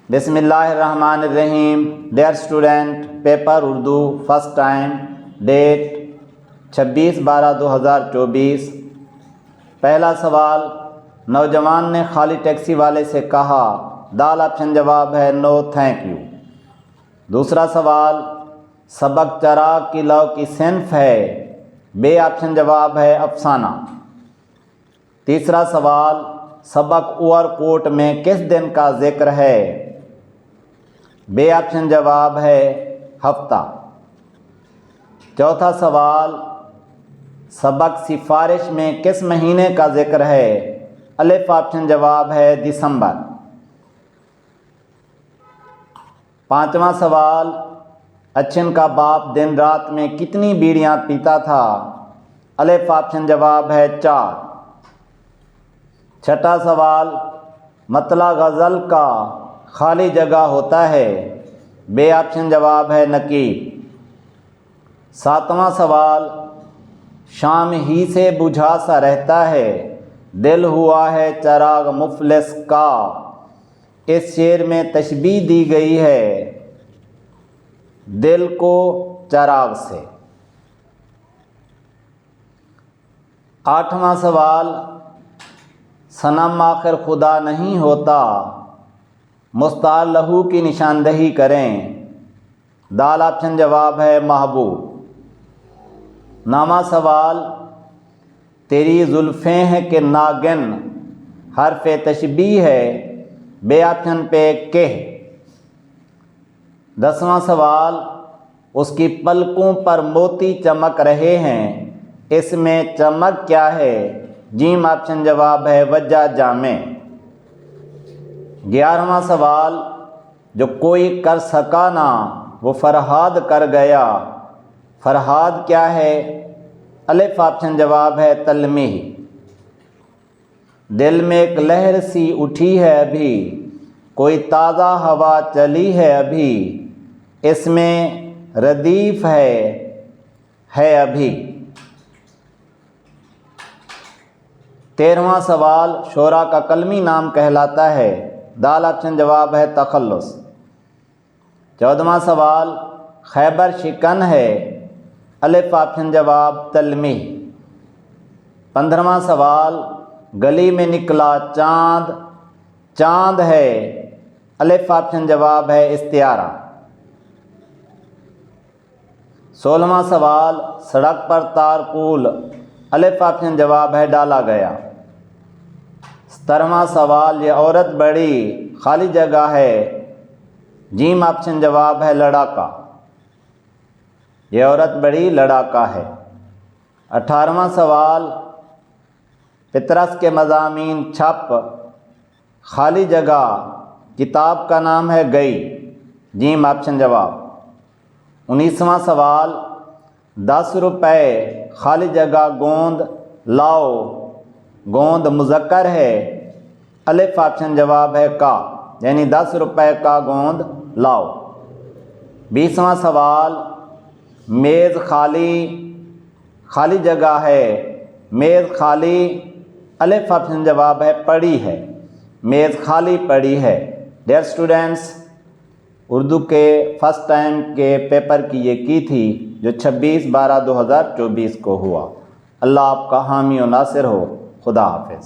بسم اللہ الرحمن الرحیم. Dear student, paper Urdu first time, date 26/12/2024. پہلا سوال، نوجوان نے خالی ٹیکسی والے سے کہا. دال آپشن جواب ہے نو تھینک یو. دوسرا سوال، سبق چراغ کی لو کی صنف ہے. بے آپشن جواب ہے افسانہ. تیسرا سوال، سبق اوور کوٹ میں کس دن کا ذکر ہے؟ بے آپشن جواب ہے ہفتہ. چوتھا سوال، سبق سفارش میں کس مہینے کا ذکر ہے؟ الف آپشن جواب ہے دسمبر. پانچواں سوال، اچھن کا باپ دن رات میں کتنی بیڑیاں پیتا تھا؟ الف آپشن جواب ہے 4. چھٹا سوال، مطلع غزل کا خالی جگہ ہوتا ہے. بے آپشن جواب ہے نقیب. ساتواں سوال، شام ہی سے بجھا سا رہتا ہے، دل ہوا ہے چراغ مفلس کا. اس شعر میں تشبیہ دی گئی ہے دل کو چراغ سے. آٹھواں سوال، صنم آخر خدا نہیں ہوتا، مستعار لہو کی نشاندہی کریں. دال آپشن جواب ہے محبوب. نواں سوال، تیری زلفیں ہیں کہ ناگن حرف تشبیہ ہے. بے آپشن پہ کہ. دسواں سوال، اس کی پلکوں پر موتی چمک رہے ہیں، اس میں چمک کیا ہے؟ جیم آپشن جواب ہے وجہ جامع. 11واں سوال، جو کوئی کر سکا نہ وہ فرہاد کر گیا. فرہاد کیا ہے؟ الف آپشن جواب ہے تلمیح. دل میں ایک لہر سی اٹھی ہے ابھی، کوئی تازہ ہوا چلی ہے ابھی، اس میں ردیف ہے ابھی. 13واں سوال، شعراء کا قلمی نام کہلاتا ہے. دال آپشن جواب ہے تخلص. 14واں سوال، خیبر شکن ہے. الف آپشن جواب تلمیح. 15واں سوال، گلی میں نکلا چاند، چاند ہے. الف آپشن جواب ہے استعارہ. 16واں سوال، سڑک پر تارکول. الف آپشن جواب ہے ڈالا گیا. 17واں سوال، یہ عورت بڑی خالی جگہ ہے. جیم آپشن جواب ہے لڑاکا. یہ عورت بڑی لڑاکا ہے. 18واں سوال، پطرس کے مضامین چھپ، خالی جگہ کتاب کا نام ہے گئی. جیم آپشن جواب. 19واں سوال، 10 روپے خالی جگہ گوند لاؤ. گوند مذکر ہے. الف آپشن جواب ہے کا، یعنی 10 روپے کا گوند لاؤ. 20واں سوال، میز خالی جگہ ہے. میز خالی، الف آپشن جواب ہے پڑی ہے. میز خالی پڑی ہے. ڈیئر اسٹوڈنٹس، اردو کے فرسٹ ٹائم کے پیپر کی یہ کی تھی جو 26/12/2024 کو ہوا. اللہ آپ کا حامی و ناصر ہو. خدا حافظ.